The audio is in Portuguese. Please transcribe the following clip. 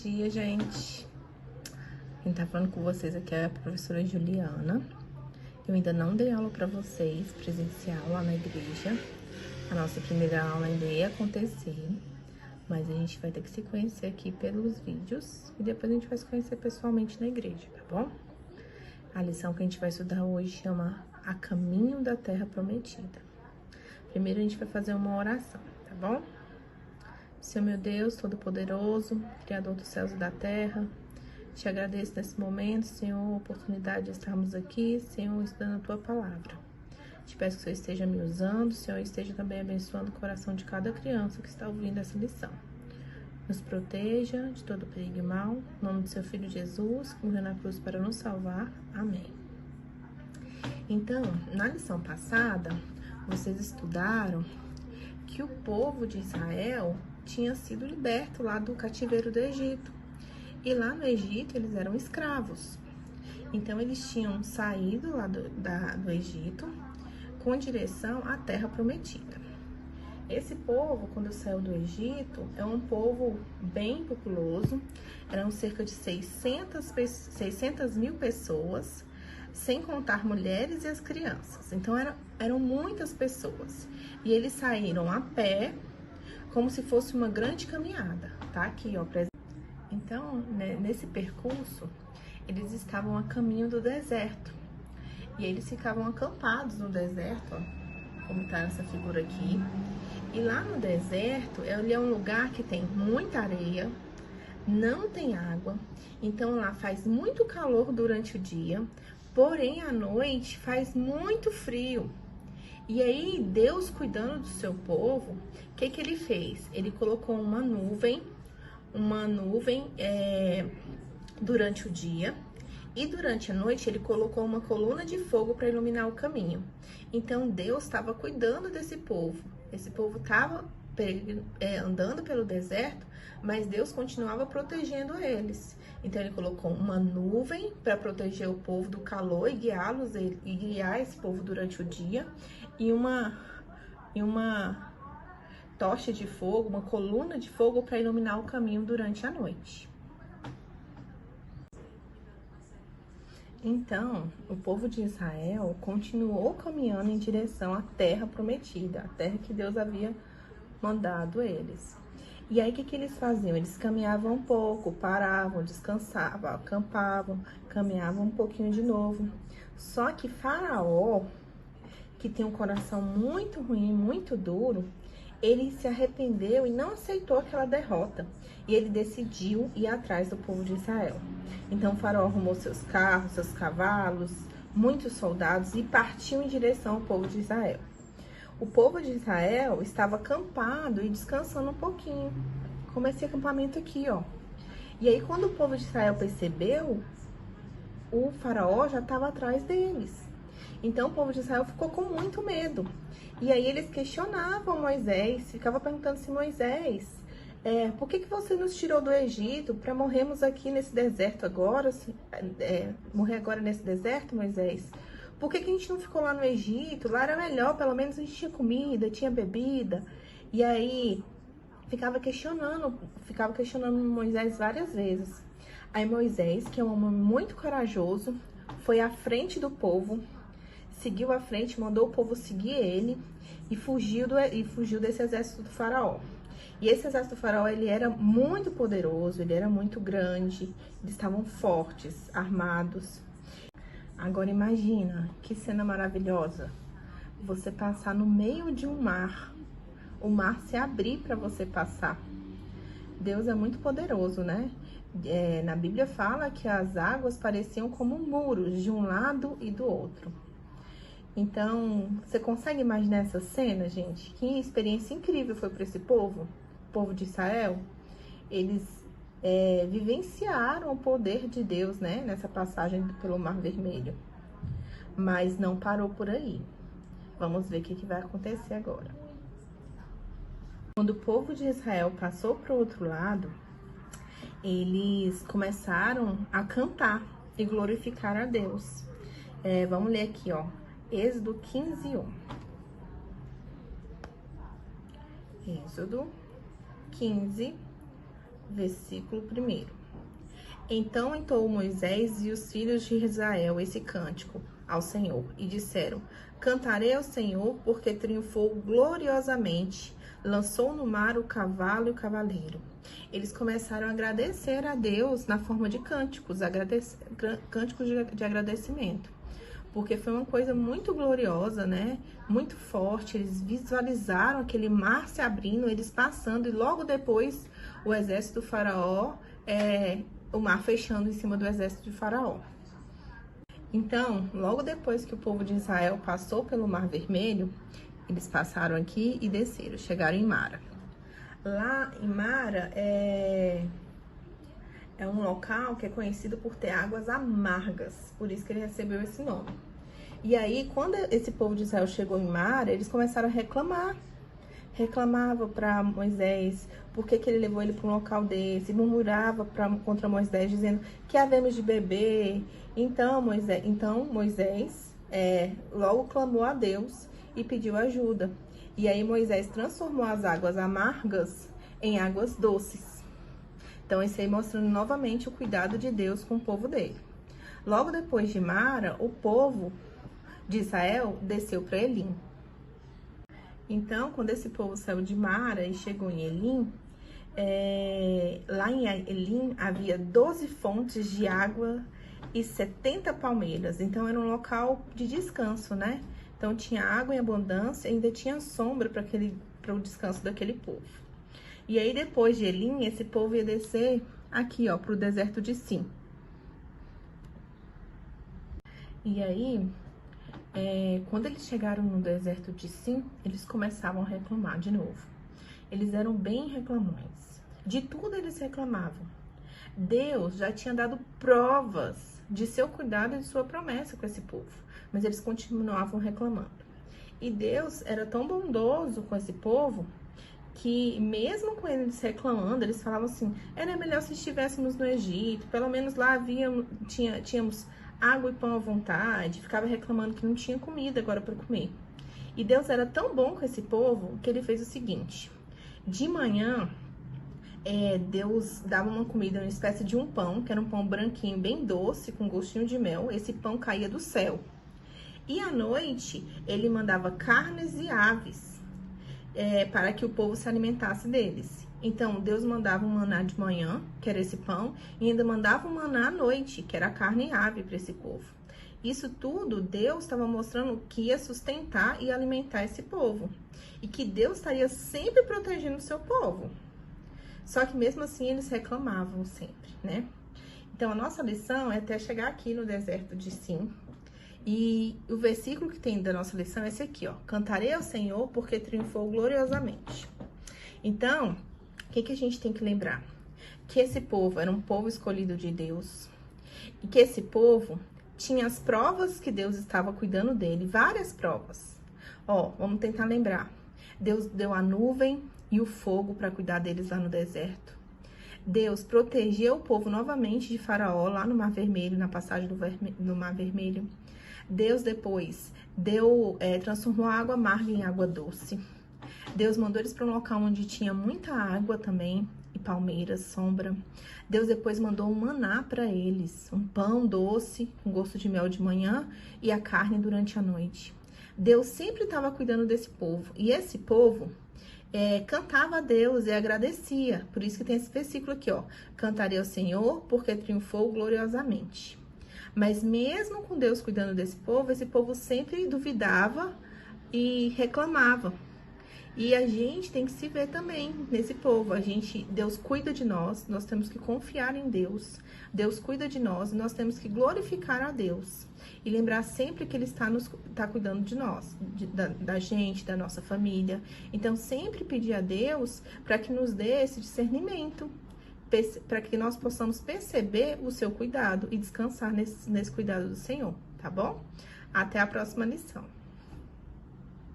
dia, gente. Quem tá falando com vocês aqui é a professora Juliana. Eu ainda não dei aula pra vocês, presencial, lá na igreja. A nossa primeira aula ainda ia acontecer, mas a gente vai ter que se conhecer aqui pelos vídeos e depois a gente vai se conhecer pessoalmente na igreja, tá bom? A lição que a gente vai estudar hoje chama A Caminho da Terra Prometida. Primeiro a gente vai fazer uma oração, tá bom? Senhor meu Deus, Todo-Poderoso, Criador dos céus e da terra, te agradeço nesse momento, Senhor, a oportunidade de estarmos aqui, Senhor, estudando a Tua Palavra. Te peço que o Senhor esteja me usando, Senhor, esteja também abençoando o coração de cada criança que está ouvindo essa lição. Nos proteja de todo perigo e mal, em nome do Seu Filho Jesus, que morreu na cruz para nos salvar. Amém. Então, na lição passada, vocês estudaram que o povo de Israel tinha sido liberto lá do cativeiro do Egito. E lá no Egito eles eram escravos. Então eles tinham saído lá do Egito com direção à Terra Prometida. Esse povo, quando saiu do Egito, é um povo bem populoso. Eram cerca de 600 mil pessoas, sem contar mulheres e as crianças. Então eram muitas pessoas. E eles saíram a pé, como se fosse uma grande caminhada, tá? Aqui, ó. Então, né, nesse percurso, eles estavam a caminho do deserto. E eles ficavam acampados no deserto, ó, como tá essa figura aqui. E lá no deserto, ele é um lugar que tem muita areia, não tem água. Então, lá faz muito calor durante o dia, porém, à noite faz muito frio. E aí, Deus, cuidando do seu povo, o que ele fez? Ele colocou uma nuvem durante o dia, e durante a noite ele colocou uma coluna de fogo para iluminar o caminho. Então, Deus estava cuidando desse povo. Esse povo estava andando pelo deserto, mas Deus continuava protegendo eles. Então, ele colocou uma nuvem para proteger o povo do calor e guiá-los e guiar esse povo durante o dia, e uma tocha de fogo, uma coluna de fogo para iluminar o caminho durante a noite. Então, o povo de Israel continuou caminhando em direção à Terra Prometida, a terra que Deus havia mandado eles. E aí, o que eles faziam? Eles caminhavam um pouco, paravam, descansavam, acampavam, caminhavam um pouquinho de novo. Só que Faraó, que tem um coração muito ruim, muito duro, ele se arrependeu e não aceitou aquela derrota. E ele decidiu ir atrás do povo de Israel. Então o Faraó arrumou seus carros, seus cavalos, muitos soldados e partiu em direção ao povo de Israel. O povo de Israel estava acampado e descansando um pouquinho, como esse acampamento aqui, ó. E aí, quando o povo de Israel percebeu, o Faraó já estava atrás deles. Então o povo de Israel ficou com muito medo. E aí eles questionavam Moisés, ficavam perguntando assim: Moisés, por que você nos tirou do Egito para morrermos aqui nesse deserto agora? Morrer agora nesse deserto, Moisés? Por que a gente não ficou lá no Egito? Lá era melhor, pelo menos a gente tinha comida, tinha bebida. E aí ficava questionando Moisés várias vezes. Aí Moisés, que é um homem muito corajoso, foi à frente do povo, seguiu à frente, mandou o povo seguir ele e fugiu desse exército do Faraó. E esse exército do Faraó, ele era muito poderoso, ele era muito grande, eles estavam fortes, armados. Agora imagina, que cena maravilhosa, você passar no meio de um mar, o mar se abrir para você passar. Deus é muito poderoso, né? Na Bíblia fala que as águas pareciam como muros de um lado e do outro. Então, você consegue imaginar essa cena, gente? Que experiência incrível foi para esse povo, o povo de Israel. Eles vivenciaram o poder de Deus, né? Nessa passagem pelo Mar Vermelho. Mas não parou por aí. Vamos ver o que vai acontecer agora. Quando o povo de Israel passou para o outro lado, eles começaram a cantar e glorificar a Deus. Vamos ler aqui, ó. Êxodo 15:1. Êxodo 15, versículo 1. Então entoou Moisés e os filhos de Israel esse cântico ao Senhor, e disseram: Cantarei ao Senhor, porque triunfou gloriosamente, lançou no mar o cavalo e o cavaleiro. Eles começaram a agradecer a Deus na forma de cânticos, cânticos de agradecimento, porque foi uma coisa muito gloriosa, né? Muito forte. Eles visualizaram aquele mar se abrindo, eles passando, e logo depois o exército do faraó, o mar fechando em cima do exército de faraó. Então, logo depois que o povo de Israel passou pelo Mar Vermelho, eles passaram aqui e desceram, chegaram em Mara. Lá em Mara é um local que é conhecido por ter águas amargas, por isso que ele recebeu esse nome. E aí, quando esse povo de Israel chegou em Mara, eles começaram a reclamar. Reclamava para Moisés por que ele levou ele para um local desse, murmurava contra Moisés, dizendo: que havemos de beber. Então Moisés logo clamou a Deus e pediu ajuda. E aí Moisés transformou as águas amargas em águas doces. Então isso aí mostrando novamente o cuidado de Deus com o povo dele. Logo depois de Mara, o povo de Israel desceu para Elim. Então, quando esse povo saiu de Mara e chegou em Elim, lá em Elim havia 12 fontes de água e 70 palmeiras. Então, era um local de descanso, né? Então, tinha água em abundância e ainda tinha sombra para o descanso daquele povo. E aí, depois de Elim, esse povo ia descer aqui, ó, para o deserto de Sim. E aí, quando eles chegaram no deserto de Sim, eles começavam a reclamar de novo. Eles eram bem reclamões. De tudo eles reclamavam. Deus já tinha dado provas de seu cuidado e de sua promessa com esse povo, mas eles continuavam reclamando. E Deus era tão bondoso com esse povo que, mesmo com eles reclamando, eles falavam assim: era melhor se estivéssemos no Egito, pelo menos lá tínhamos água e pão à vontade. Ficava reclamando que não tinha comida agora para comer. E Deus era tão bom com esse povo que ele fez o seguinte: de manhã, Deus dava uma comida, uma espécie de um pão, que era um pão branquinho, bem doce, com gostinho de mel. Esse pão caía do céu. E à noite, ele mandava carnes e aves, para que o povo se alimentasse deles. Então, Deus mandava um maná de manhã, que era esse pão, e ainda mandava um maná à noite, que era a carne e ave para esse povo. Isso tudo, Deus estava mostrando que ia sustentar e alimentar esse povo. E que Deus estaria sempre protegendo o seu povo. Só que mesmo assim, eles reclamavam sempre, né? Então, a nossa lição é até chegar aqui no deserto de Sim. E o versículo que tem da nossa lição é esse aqui, ó: Cantarei ao Senhor, porque triunfou gloriosamente. Então, o que a gente tem que lembrar? Que esse povo era um povo escolhido de Deus. E que esse povo tinha as provas que Deus estava cuidando dele. Várias provas. Ó, vamos tentar lembrar. Deus deu a nuvem e o fogo para cuidar deles lá no deserto. Deus protegeu o povo novamente de Faraó lá no Mar Vermelho, na passagem do Mar Vermelho. Deus depois transformou a água amarga em água doce. Deus mandou eles para um local onde tinha muita água também, e palmeiras, sombra. Deus depois mandou um maná para eles, um pão doce com gosto de mel de manhã e a carne durante a noite. Deus sempre estava cuidando desse povo, e esse povo cantava a Deus e agradecia. Por isso que tem esse versículo aqui, ó: Cantarei ao Senhor, porque triunfou gloriosamente. Mas mesmo com Deus cuidando desse povo, esse povo sempre duvidava e reclamava. E a gente tem que se ver também nesse povo. Deus cuida de nós, nós temos que confiar em Deus. Deus cuida de nós e nós temos que glorificar a Deus. E lembrar sempre que Ele está cuidando de nós, da gente, da nossa família. Então, sempre pedir a Deus para que nos dê esse discernimento, para que nós possamos perceber o seu cuidado e descansar nesse cuidado do Senhor, tá bom? Até a próxima lição.